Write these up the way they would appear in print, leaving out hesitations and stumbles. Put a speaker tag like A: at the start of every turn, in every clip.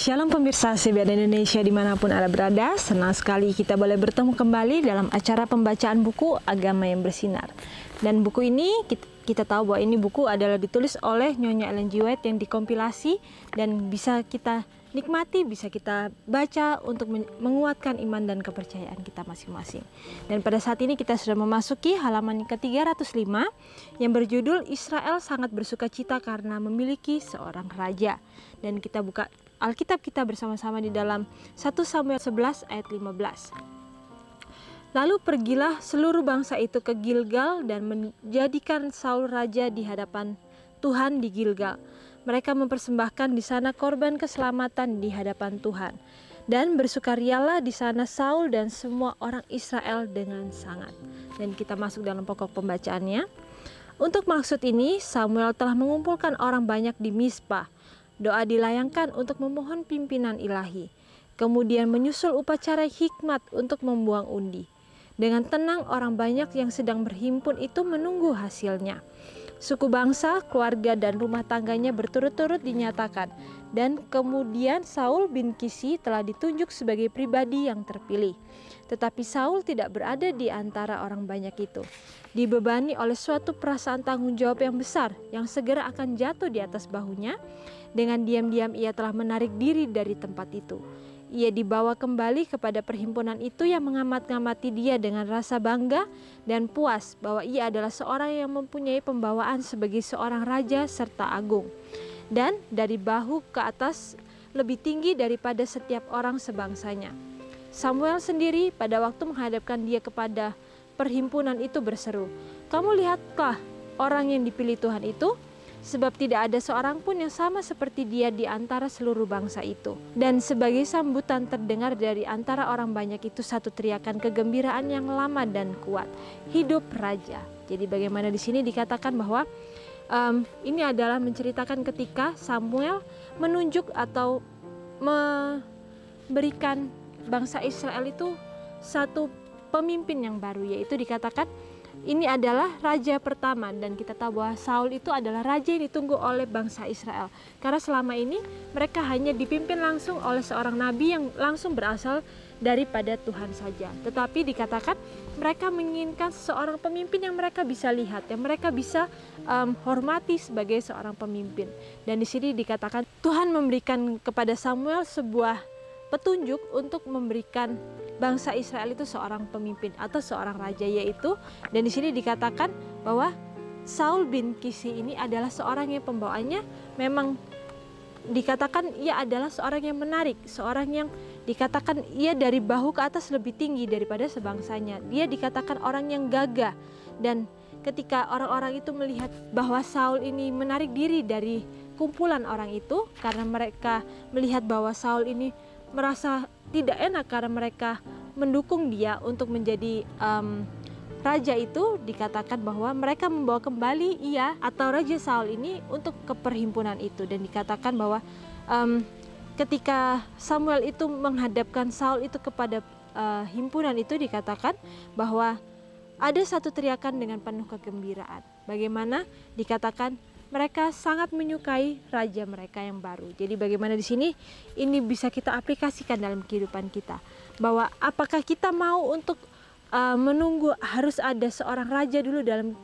A: Shalom pemirsa CBN Indonesia dimanapun Anda berada, senang sekali kita boleh bertemu kembali dalam acara pembacaan buku Agama yang Bersinar. Dan buku ini kita tahu bahwa ini buku adalah ditulis oleh Nyonya Ellen G. White yang dikompilasi dan bisa kita nikmati, bisa kita baca untuk menguatkan iman dan kepercayaan kita masing-masing. Dan pada saat ini kita sudah memasuki halaman ke-305 yang berjudul Israel sangat bersuka cita karena memiliki seorang raja. Dan kita buka Alkitab kita bersama-sama di dalam 1 Samuel 11 ayat 15. Lalu pergilah seluruh bangsa itu ke Gilgal dan menjadikan Saul raja di hadapan Tuhan di Gilgal. Mereka mempersembahkan di sana korban keselamatan di hadapan Tuhan. Dan bersukarialah di sana Saul dan semua orang Israel dengan sangat. Dan kita masuk dalam pokok pembacaannya. Untuk maksud ini Samuel telah mengumpulkan orang banyak di Mizpah. Doa dilayangkan untuk memohon pimpinan ilahi. Kemudian menyusul upacara hikmat untuk membuang undi. Dengan tenang orang banyak yang sedang berhimpun itu menunggu hasilnya. Suku bangsa, keluarga dan rumah tangganya berturut-turut dinyatakan. Dan kemudian Saul bin Kisi telah ditunjuk sebagai pribadi yang terpilih. Tetapi Saul tidak berada di antara orang banyak itu. Dibebani oleh suatu perasaan tanggung jawab yang besar yang segera akan jatuh di atas bahunya. Dengan diam-diam ia telah menarik diri dari tempat itu. Ia dibawa kembali kepada perhimpunan itu yang mengamat-ngamati dia dengan rasa bangga dan puas bahwa ia adalah seorang yang mempunyai pembawaan sebagai seorang raja serta agung. Dan dari bahu ke atas lebih tinggi daripada setiap orang sebangsanya. Samuel sendiri pada waktu menghadapkan dia kepada perhimpunan itu berseru, "Kamu lihatlah orang yang dipilih Tuhan itu, sebab tidak ada seorang pun yang sama seperti dia di antara seluruh bangsa itu." Dan sebagai sambutan terdengar dari antara orang banyak itu satu teriakan kegembiraan yang lama dan kuat, "Hidup Raja." Jadi bagaimana di sini dikatakan bahwa ini adalah menceritakan ketika Samuel menunjuk atau memberikan bangsa Israel itu satu pemimpin yang baru, yaitu dikatakan ini adalah raja pertama. Dan kita tahu bahwa Saul itu adalah raja yang ditunggu oleh bangsa Israel. Karena selama ini mereka hanya dipimpin langsung oleh seorang nabi yang langsung berasal daripada Tuhan saja. Tetapi dikatakan mereka menginginkan seorang pemimpin yang mereka bisa lihat, yang mereka bisa hormati sebagai seorang pemimpin. Dan di sini dikatakan Tuhan memberikan kepada Samuel sebuah petunjuk untuk memberikan bangsa Israel itu seorang pemimpin atau seorang raja, yaitu, dan di sini dikatakan bahwa Saul bin Kisi ini adalah seorang yang pembawaannya memang dikatakan ia adalah seorang yang menarik, seorang yang dikatakan ia dari bahu ke atas lebih tinggi daripada sebangsanya. Dia dikatakan orang yang gagah, dan ketika orang-orang itu melihat bahwa Saul ini menarik diri dari kumpulan orang itu karena mereka melihat bahwa Saul ini merasa tidak enak karena mereka mendukung dia untuk menjadi raja itu, dikatakan bahwa mereka membawa kembali ia atau Raja Saul ini untuk ke perhimpunan itu. Dan dikatakan bahwa ketika Samuel itu menghadapkan Saul itu kepada himpunan itu, dikatakan bahwa ada satu teriakan dengan penuh kegembiraan. Bagaimana dikatakan mereka sangat menyukai raja mereka yang baru. Jadi bagaimana di sini ini bisa kita aplikasikan dalam kehidupan kita, bahwa apakah kita mau untuk menunggu harus ada seorang raja dulu dalam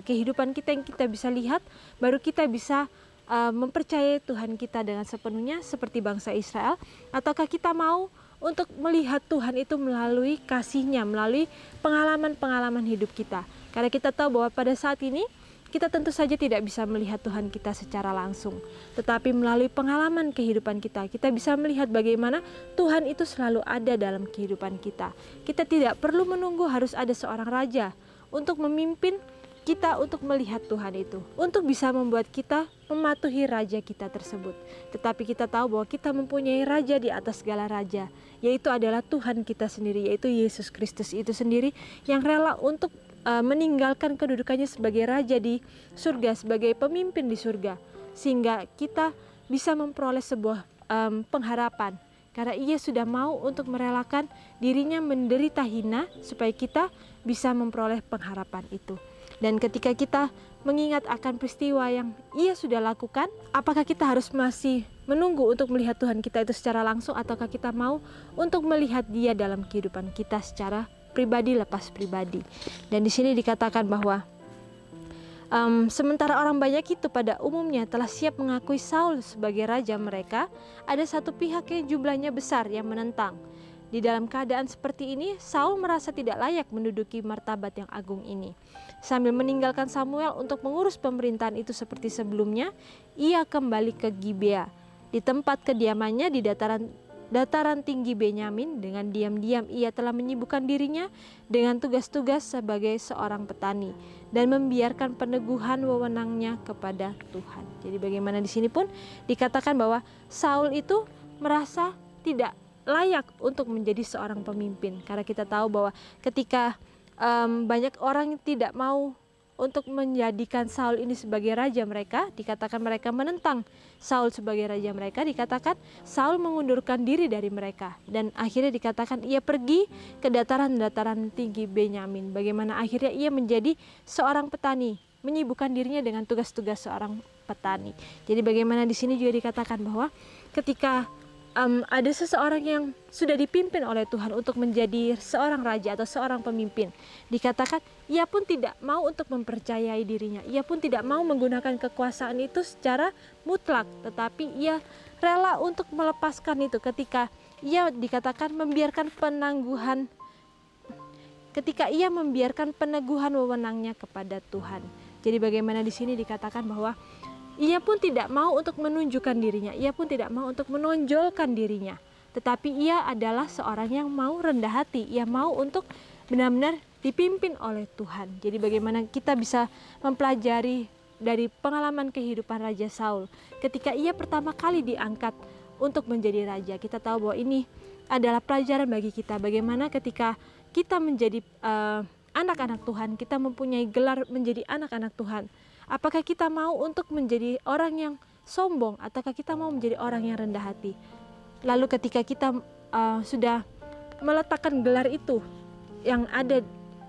A: kehidupan kita yang kita bisa lihat, baru kita bisa mempercayai Tuhan kita dengan sepenuhnya seperti bangsa Israel, ataukah kita mau untuk melihat Tuhan itu melalui kasih-Nya, melalui pengalaman-pengalaman hidup kita. Karena kita tahu bahwa pada saat ini kita tentu saja tidak bisa melihat Tuhan kita secara langsung, tetapi melalui pengalaman kehidupan kita, kita bisa melihat bagaimana Tuhan itu selalu ada dalam kehidupan kita. Kita tidak perlu menunggu harus ada seorang raja untuk memimpin kita untuk melihat Tuhan itu, untuk bisa membuat kita mematuhi raja kita tersebut. Tetapi kita tahu bahwa kita mempunyai raja di atas segala raja, yaitu adalah Tuhan kita sendiri, yaitu Yesus Kristus itu sendiri yang rela untuk meninggalkan kedudukannya sebagai raja di surga, sebagai pemimpin di surga, sehingga kita bisa memperoleh sebuah pengharapan, karena ia sudah mau untuk merelakan dirinya menderita hina supaya kita bisa memperoleh pengharapan itu. Dan ketika kita mengingat akan peristiwa yang ia sudah lakukan? Apakah kita harus masih menunggu untuk melihat Tuhan kita itu secara langsung, ataukah kita mau untuk melihat Dia dalam kehidupan kita secara pribadi lepas pribadi? Dan di sini dikatakan bahwa sementara orang banyak itu pada umumnya telah siap mengakui Saul sebagai raja mereka, ada satu pihak yang jumlahnya besar yang menentang. Di dalam keadaan seperti ini, Saul merasa tidak layak menduduki martabat yang agung ini. Sambil meninggalkan Samuel untuk mengurus pemerintahan itu seperti sebelumnya, ia kembali ke Gibea. Di tempat kediamannya di dataran tinggi Benyamin, dengan diam-diam ia telah menyibukkan dirinya dengan tugas-tugas sebagai seorang petani dan membiarkan peneguhan wewenangnya kepada Tuhan. Jadi bagaimana di sini pun dikatakan bahwa Saul itu merasa tidak layak untuk menjadi seorang pemimpin, karena kita tahu bahwa ketika banyak orang yang tidak mau untuk menjadikan Saul ini sebagai raja mereka, dikatakan mereka menentang Saul sebagai raja mereka, dikatakan Saul mengundurkan diri dari mereka, dan akhirnya dikatakan ia pergi ke dataran-dataran tinggi Benyamin. Bagaimana akhirnya ia menjadi seorang petani, menyibukkan dirinya dengan tugas-tugas seorang petani. Jadi bagaimana di sini juga dikatakan bahwa ketika ada seseorang yang sudah dipimpin oleh Tuhan untuk menjadi seorang raja atau seorang pemimpin, dikatakan ia pun tidak mau untuk mempercayai dirinya, ia pun tidak mau menggunakan kekuasaan itu secara mutlak, tetapi ia rela untuk melepaskan itu ketika ia dikatakan membiarkan peneguhan wewenangnya kepada Tuhan. Jadi bagaimana di sini dikatakan bahwa ia pun tidak mau untuk menunjukkan dirinya, ia pun tidak mau untuk menonjolkan dirinya, tetapi ia adalah seorang yang mau rendah hati, ia mau untuk benar-benar dipimpin oleh Tuhan. Jadi bagaimana kita bisa mempelajari dari pengalaman kehidupan Raja Saul ketika ia pertama kali diangkat untuk menjadi raja. Kita tahu bahwa ini adalah pelajaran bagi kita, bagaimana ketika kita menjadi anak-anak Tuhan, kita mempunyai gelar menjadi anak-anak Tuhan, apakah kita mau untuk menjadi orang yang sombong, ataukah kita mau menjadi orang yang rendah hati? Lalu ketika kita sudah meletakkan gelar itu yang ada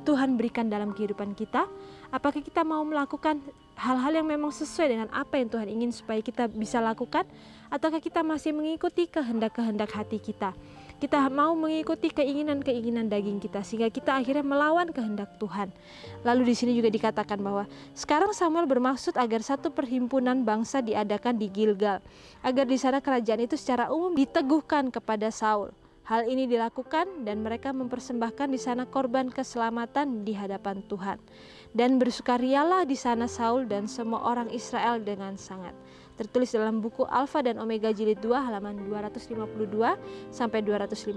A: Tuhan berikan dalam kehidupan kita, apakah kita mau melakukan hal-hal yang memang sesuai dengan apa yang Tuhan ingin supaya kita bisa lakukan, ataukah kita masih mengikuti kehendak-kehendak hati kita? Kita mau mengikuti keinginan-keinginan daging kita sehingga kita akhirnya melawan kehendak Tuhan. Lalu di sini juga dikatakan bahwa sekarang Samuel bermaksud agar satu perhimpunan bangsa diadakan di Gilgal, agar di sana kerajaan itu secara umum diteguhkan kepada Saul. Hal ini dilakukan dan mereka mempersembahkan di sana korban keselamatan di hadapan Tuhan. Dan bersukarialah di sana Saul dan semua orang Israel dengan sangat. Tertulis dalam buku Alfa dan Omega jilid 2 halaman 252 sampai 255.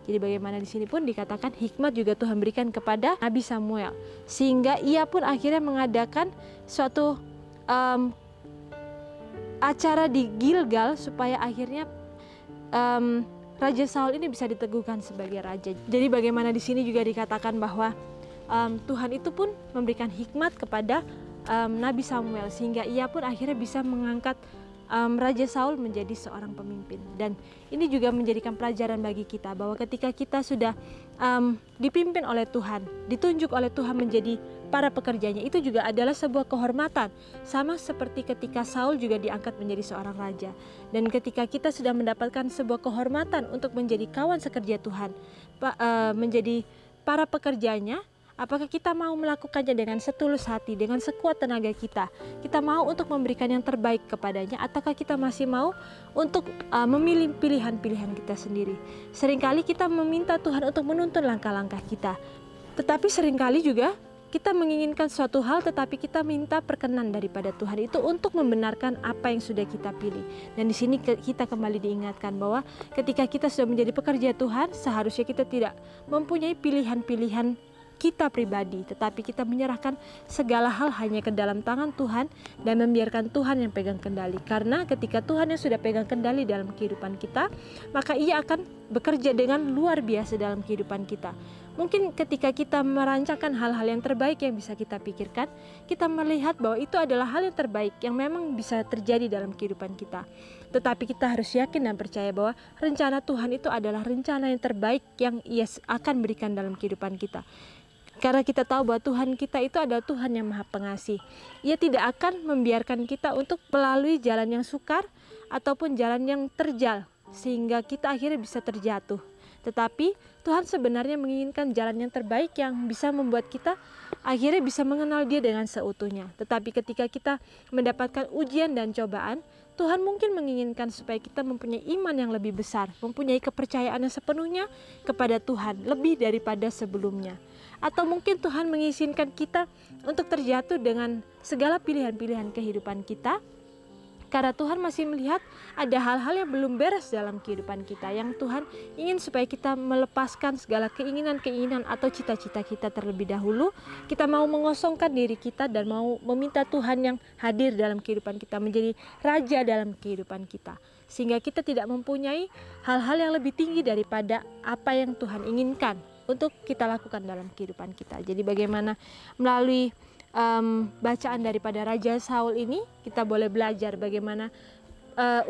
A: Jadi bagaimana di sini pun dikatakan hikmat juga Tuhan berikan kepada Nabi Samuel, sehingga ia pun akhirnya mengadakan suatu acara di Gilgal supaya akhirnya Raja Saul ini bisa diteguhkan sebagai raja. Jadi bagaimana di sini juga dikatakan bahwa Tuhan itu pun memberikan hikmat kepada Nabi Samuel sehingga ia pun akhirnya bisa mengangkat Raja Saul menjadi seorang pemimpin. Dan ini juga menjadikan pelajaran bagi kita bahwa ketika kita sudah dipimpin oleh Tuhan, ditunjuk oleh Tuhan menjadi para pekerjanya, itu juga adalah sebuah kehormatan. Sama seperti ketika Saul juga diangkat menjadi seorang raja. Dan ketika kita sudah mendapatkan sebuah kehormatan untuk menjadi kawan sekerja Tuhan, menjadi para pekerjanya, apakah kita mau melakukannya dengan setulus hati, dengan sekuat tenaga kita? Kita mau untuk memberikan yang terbaik kepadanya, ataukah kita masih mau untuk memilih pilihan-pilihan kita sendiri? Seringkali kita meminta Tuhan untuk menuntun langkah-langkah kita, tetapi seringkali juga kita menginginkan suatu hal tetapi kita minta perkenan daripada Tuhan itu untuk membenarkan apa yang sudah kita pilih. Dan di sini kita kembali diingatkan bahwa ketika kita sudah menjadi pekerja Tuhan, seharusnya kita tidak mempunyai pilihan-pilihan kita pribadi, tetapi kita menyerahkan segala hal hanya ke dalam tangan Tuhan dan membiarkan Tuhan yang pegang kendali. Karena ketika Tuhan yang sudah pegang kendali dalam kehidupan kita, maka Ia akan bekerja dengan luar biasa dalam kehidupan kita. Mungkin ketika kita merancangkan hal-hal yang terbaik yang bisa kita pikirkan, kita melihat bahwa itu adalah hal yang terbaik yang memang bisa terjadi dalam kehidupan kita. Tetapi kita harus yakin dan percaya bahwa rencana Tuhan itu adalah rencana yang terbaik yang Ia akan berikan dalam kehidupan kita. Karena kita tahu bahwa Tuhan kita itu adalah Tuhan yang Maha Pengasih. Ia tidak akan membiarkan kita untuk melalui jalan yang sukar ataupun jalan yang terjal sehingga kita akhirnya bisa terjatuh. Tetapi Tuhan sebenarnya menginginkan jalan yang terbaik yang bisa membuat kita akhirnya bisa mengenal Dia dengan seutuhnya. Tetapi ketika kita mendapatkan ujian dan cobaan, Tuhan mungkin menginginkan supaya kita mempunyai iman yang lebih besar, mempunyai kepercayaan yang sepenuhnya kepada Tuhan, lebih daripada sebelumnya. Atau mungkin Tuhan mengizinkan kita untuk terjatuh dengan segala pilihan-pilihan kehidupan kita, karena Tuhan masih melihat ada hal-hal yang belum beres dalam kehidupan kita, yang Tuhan ingin supaya kita melepaskan segala keinginan-keinginan atau cita-cita kita terlebih dahulu. Kita mau mengosongkan diri kita dan mau meminta Tuhan yang hadir dalam kehidupan kita, menjadi raja dalam kehidupan kita, sehingga kita tidak mempunyai hal-hal yang lebih tinggi daripada apa yang Tuhan inginkan untuk kita lakukan dalam kehidupan kita. Jadi bagaimana melalui bacaan daripada Raja Saul ini kita boleh belajar bagaimana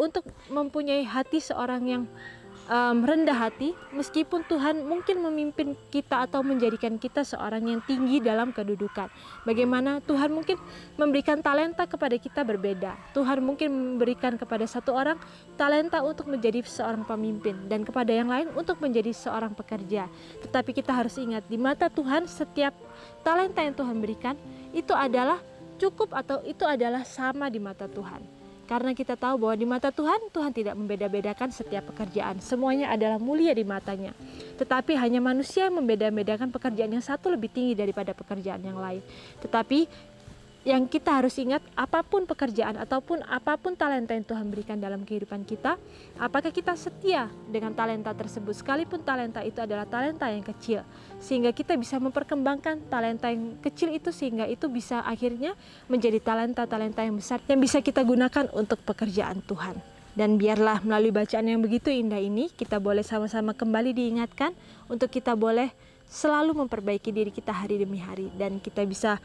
A: untuk mempunyai hati seorang yang rendah hati, meskipun Tuhan mungkin memimpin kita atau menjadikan kita seorang yang tinggi dalam kedudukan. Bagaimana Tuhan mungkin memberikan talenta kepada kita berbeda. Tuhan mungkin memberikan kepada satu orang talenta untuk menjadi seorang pemimpin dan kepada yang lain untuk menjadi seorang pekerja. Tetapi kita harus ingat, di mata Tuhan setiap talenta yang Tuhan berikan itu adalah cukup atau itu adalah sama di mata Tuhan. Karena kita tahu bahwa di mata Tuhan, Tuhan tidak membeda-bedakan setiap pekerjaan. Semuanya adalah mulia di matanya. Tetapi hanya manusia yang membeda-bedakan pekerjaan yang satu lebih tinggi daripada pekerjaan yang lain. Tetapi yang kita harus ingat, apapun pekerjaan ataupun apapun talenta yang Tuhan berikan dalam kehidupan kita, apakah kita setia dengan talenta tersebut, sekalipun talenta itu adalah talenta yang kecil, sehingga kita bisa memperkembangkan talenta yang kecil itu, sehingga itu bisa akhirnya menjadi talenta-talenta yang besar yang bisa kita gunakan untuk pekerjaan Tuhan. Dan biarlah melalui bacaan yang begitu indah ini, kita boleh sama-sama kembali diingatkan untuk kita boleh selalu memperbaiki diri kita hari demi hari, dan kita bisa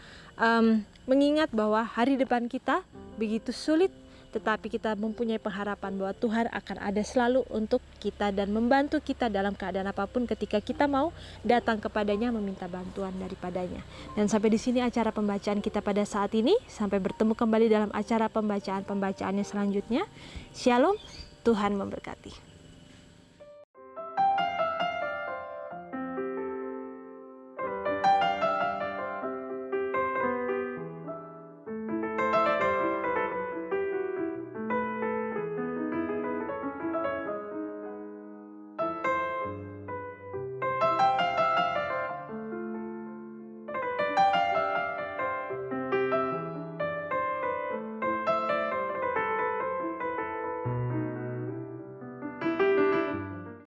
A: mengingat bahwa hari depan kita begitu sulit, tetapi kita mempunyai pengharapan bahwa Tuhan akan ada selalu untuk kita dan membantu kita dalam keadaan apapun ketika kita mau datang kepadanya meminta bantuan daripadanya. Dan sampai di sini acara pembacaan kita pada saat ini. Sampai bertemu kembali dalam acara pembacaan-pembacaannya selanjutnya. Shalom, Tuhan memberkati.